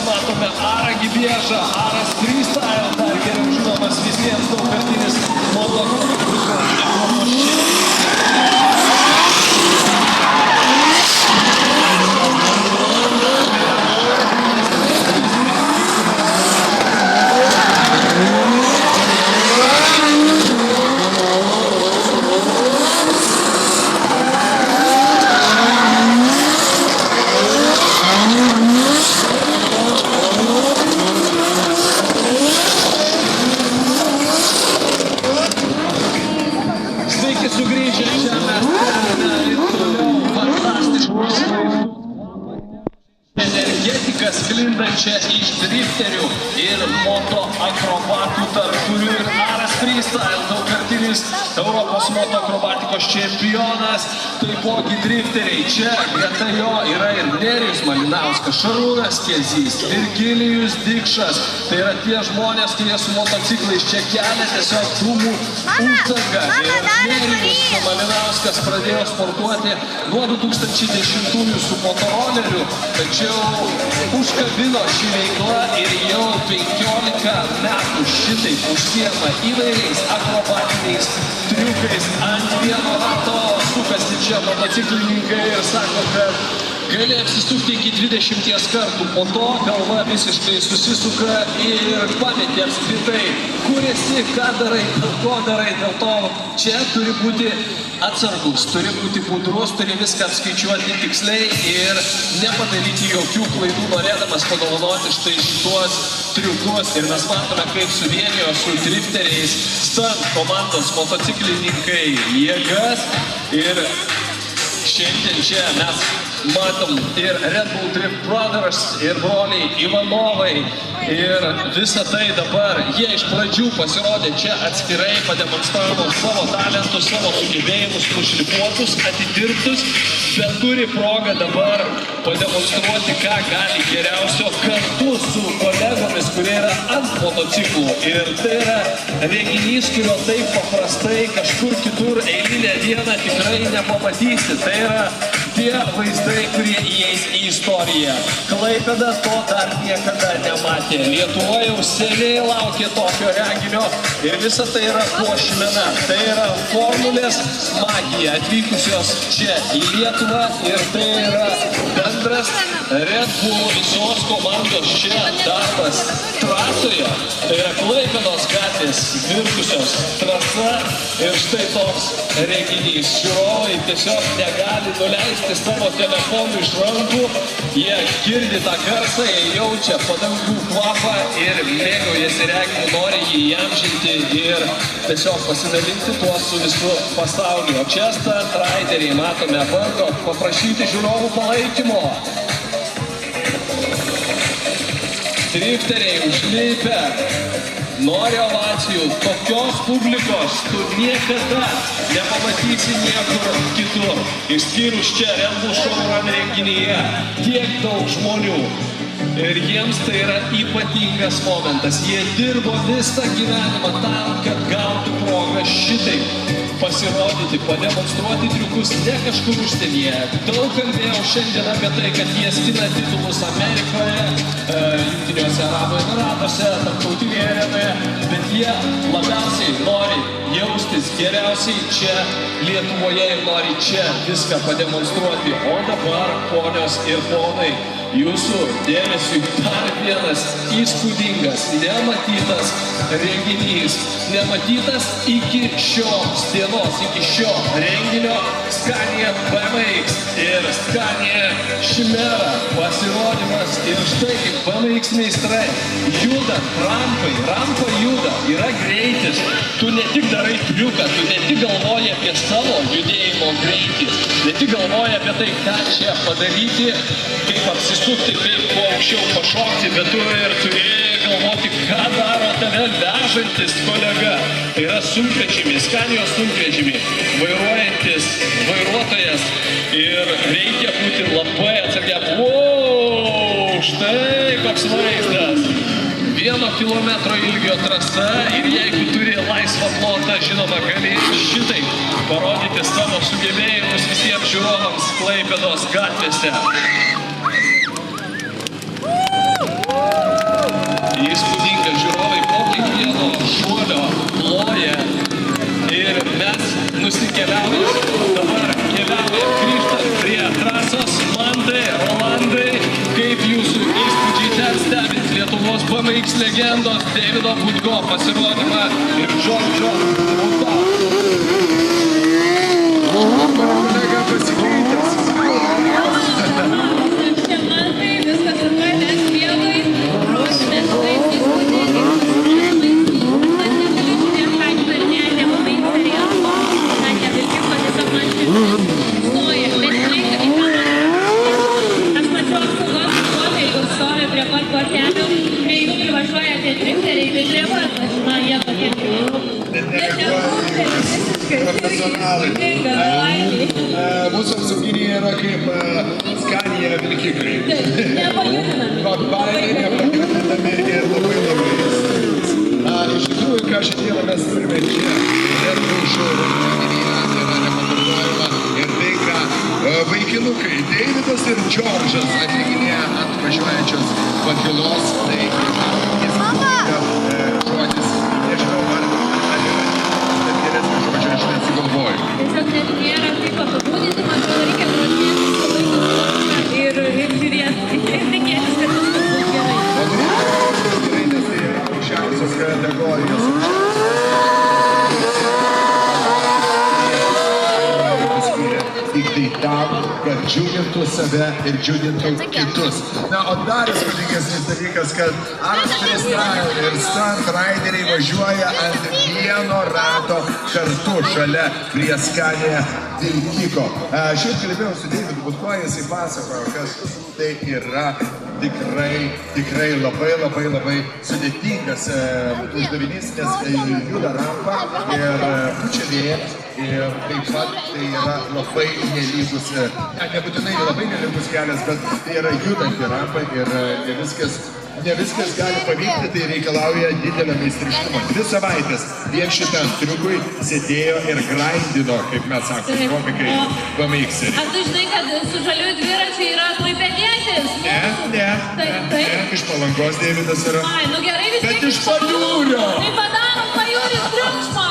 matome Arą Gibiežą, Aras Freestyle, dar geriau žinomas visiems daugkartinis motociklų Europos sugrįžę čia mes galime ir toliau fantastiškus energetiką sklindančią iš drifterių ir moto akrobatų, tarp kurių ir Aras Freestyle, daugkartinis Europos moto akrobatikos čempionas, taipogi drifteriai. Čia greta jo yra ir Nerijus Malinauskas, Šarūnas Kezys, Virgilijus Dikšas. Tai yra tie žmonės, kurie su motociklais čia kelia tiesiog dūmų uždangą. Ir Nerijus Malinauskas pradėjo sportuoti nuo 2010-ųjų su motoroleriu, tačiau užkabino šį veiklą ir jau 15 metų šitaip užsiema įvairiais akrobatiniais triukais. Ant vieno rato sukasi čia motociklininkai ir sako, kad gali apsisukti iki 20 kartų, po to galva visiškai susisuka ir pametė apskritai, kur esi, ką darai, ko darai. Dėl to čia turi būti atsargus, turi būti budrus, turi viską apskaičiuoti tiksliai ir nepadaryti jokių klaidų, norėdamas padovanoti štai šituos triukus. Ir mes matome, kaip suvienijo su drifteriais Stunt komandos motociklininkai jėgas. Ir šiandien čia mes matom ir Red Bull Drift Brothers, ir broliai Ivanovai. Ir visą tai dabar jie iš pradžių pasirodė čia atskirai, pademonstravo savo talentus, savo sugebėjimus, nušlifuotus, atidirbtus, bet turi progą dabar pademonstruoti, ką gali geriausio kartu su kolegomis, kurie yra ant motociklų. Ir tai yra renginys, kurio taip paprastai kažkur kitur eilinę dieną tikrai nepamatysi. Tai yra tie vaizdai, kurie įeis į istoriją. Klaipėda to dar niekada nematė. Lietuva jau seniai laukė tokio renginio ir visa tai yra puošmena. Tai yra formulės magija atvykusios čia į Lietuvą ir tai yra bendras Red Bull visos komandos čia darbas trasoje. Tai yra Klaipėdos gatvės virtusios trasa ir štai toks renginys. Žiūrovai tiesiog negali nuleisti savo telefonų iš rankų, jie girdi tą garsą, jie jaučia padangų kvapą ir mėgaujasi reginiu, nori jį įamžinti ir tiesiog pasidalinti tuo su visu pasauliu. O čia Stunt Rideriai, matome, bando paprašyti žiūrovų palaikymo. Drifteriai užlipę, nori ovacijų. Tokios publikos tu niekada nepamatysi niekur kitur. Išskyrus čia Red Bull Showrun renginyje. Tiek daug žmonių. Ir jiems tai yra ypatingas momentas. Jie dirbo visą gyvenimą tam, kad gautų progą šitaip pasirodyti, pademonstruoti triukus ne kažkur užsienyje. Daug kalbėjau šiandien apie tai, kad jie skina titulus Amerikoje, Jungtiniuose Arabų Emiratuose, tarptautinėje arenoje, bet jie labiausiai nori jaustis geriausiai čia Lietuvoje ir nori čia viską pademonstruoti. O dabar, ponios ir ponai, jūsų dėmesiui dar vienas įspūdingas, nematytas renginys. Nematytas iki šios dienos, iki šio renginio Scania BMX ir Scania Chimera pasirodymas. Ir štai kaip BMX meistrai juda rampa juda, yra greitis. Tu ne tik darai triuką, tu ne tik galvoji apie savo judėjimo greitį, ne tik galvoji apie tai, ką čia padaryti, kaip apsisukti, kaip kuo aukščiau pašokti, bet tu ir turi galvoti, ką daro tave vežantis kolega. Tai yra sunkvežimiai, Scanijos sunkvežimiai, vairuojantis vairuotojas ir reikia būti labai atsargiam. Wow, štai koks vaizdas. 1 kilometro ilgio trasa ir jeigu turi laisvą plotą, žinoma, gali šitai parodyti savo sugebėjimus visiems žiūrovams Klaipėdos gatvėse. legendos Deivido Butko pasirodymą ir Džordžo Buto. Kolega pasikeitęs. Mantai, viskas atrodė vietoj, ruošinės vaisiais būdėti, aš mačiau apsaugos darbuotojai, kur stovi prie pat kortelių, prie jų privažiuoja tie drifteriai, tai prie pat mašina jie tokie Profesionalai. Mūsų apsauginiai yra kaip Scania vilkikai. Baidai nepakrinami ir labai Iš tikrųjų, ką šiandieną mes turime čia, Red Bull showroom renginyje, tai yra remontuojama ir tai, ką vaikinukai Deividas ir Džordžas atlikinėja ant važiuojančios pakilos, tai žodis, nežinau, ar yra geresnis žodžio, aš nesugalvoju. Tiesiog net nėra kaip apibūdinti, man atrodo, reikia prasmės sulaikyti ir žiūrėti, ir tikėtis, kad viskas bus gerai. O gerai, nes tai yra aukščiausios kategorijos. Tik tai tam, kad džiugintų save ir džiugintų kitus. Na, o dar įspūdingesnis dalykas, kad Aras Freestyle ir Stunt Rideriai važiuoja ant vieno rato kartu šalia prie Scania vilkiko. Šiaip kalbėjau su Deividu Butko, jisai pasakojo, kad tai yra tikrai labai sudėtingas uždavinys, nes juda rampa ir pučia vėjas. Ir taip pat tai yra labai nelygus, nebūtinai labai nelygus kelias, bet tai yra judanti rampa ir ne viskas gali pavykti, tai reikalauja didelio meistriškumo. 2 savaitės vien šitam triukui sėdėjo ir grindino, kaip mes sakome, komikai BMX-eriai. Ar tu žinai, kad su žaliu dviračiu yra klaipėdietis? Ne, iš Palangos Deividas yra. Ai, nu gerai vis tiek. Bet iš Pajūrio! Tai padarom Pajūris triukšmą!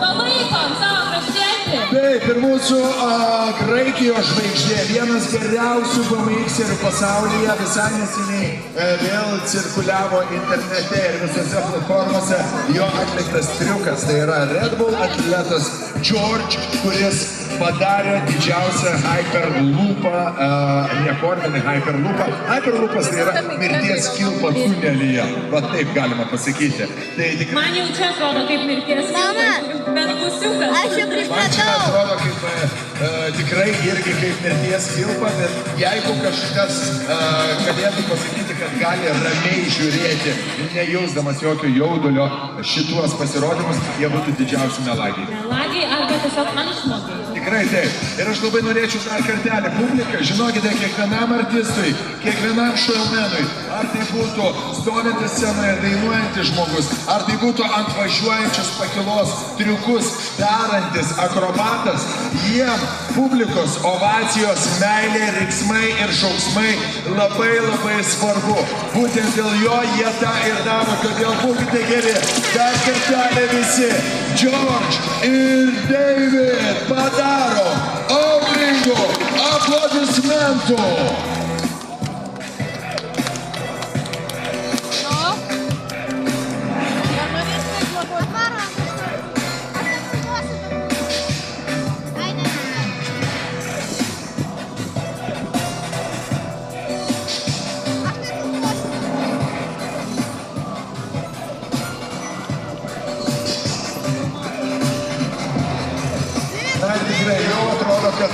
Palaikom savo kraštietį! Taip, ir mūsų Graikijos žvaigždė, vienas geriausių BMX-erių pasaulyje, visai neseniai vėl cirkuliavo internete ir visose platformose jo atliktas triukas. Tai yra Red Bull atletas George, kuris padarė didžiausią hyperloopą, rekordinį hyperloopą. Hyperloopas tai yra mirties kilpa tunelyje, va taip galima pasakyti. Tai tikrai... Man jau čia atrodo kaip mirties kilpa, bet pusiukas. Aš jau Man čia pristatau. atrodo kaip tikrai irgi kaip mirties kilpa, bet jeigu kažkas galėtų pasakyti, kad gali ramiai žiūrėti, nejausdamas jokio jaudulio šituos pasirodymus, jie būtų didžiausi melagiai. Melagiai arba tiesiog manšmogiai. Tikrai taip. Ir aš labai norėčiau dar kartelį publiką. Žinokite, kiekvienam artistui, kiekvienam showmenui, ar tai būtų stovintis scenoje dainuojantis žmogus, ar tai būtų ant važiuojančios pakilos triukus darantis akrobatas, jiem publikos ovacijos, meilė, riksmai ir šauksmai labai svarbu. Būtent dėl jo jie tą ir daro, todėl būkite geri. Dar kartelį visi. George ir David padaro audringų aplodismentų. Tikrai jau atrodo, kad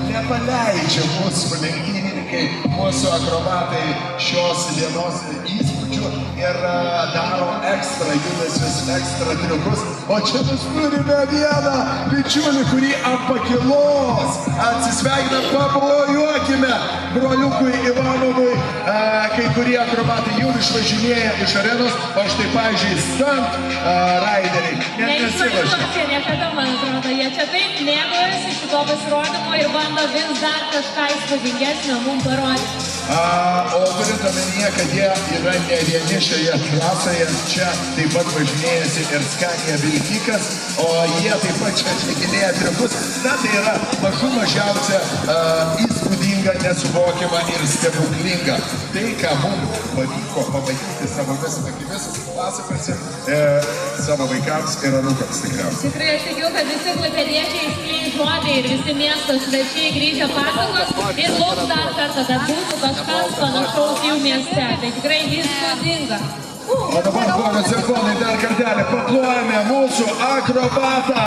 nepaleidžia mūsų lenktynininkai, mūsų akrobatai šios dienos įspūdžių ir daro ekstra judesius, ekstra triukus. O čia mes turime vieną bičiulį, kurį ant pakilos atsisveikinam, pamojuokime broliukui Ivanovui. Kai kurie akrobatai jau išvažinėja iš arenos, o štai, pavyzdžiui, Stunt Rideriai net nesivažia. Niekada, man atrodo, jie čia taip mėgaujasi šito pasirodymo ir bando vis dar kažką įspūdingesnio mums parodyti. O turint omenyje, kad jie yra ne vieni šioje trasoje, čia taip pat važinėjasi ir Scania Vilkikas, o jie taip pat čia atlikinėja triukus. Na, tai yra mažų mažiausia įspūdinga, nesuvokiama ir stebuklinga. Tai, ką mums pavyko pamatyti savomis akimis, pasakosim savo vaikams ir anūkams tikriausiai. Tikrai aš tikiu, kad visi klaipėdiečiai skleis žodį ir visi miesto svečiai grįžę pasakos ir lauks dar kartą, kad būtų kažkas panašaus jų mieste. Tai tikrai įspūdinga. O dabar, ponios ir ponai, dar kartelį paplojame mūsų akrobatą.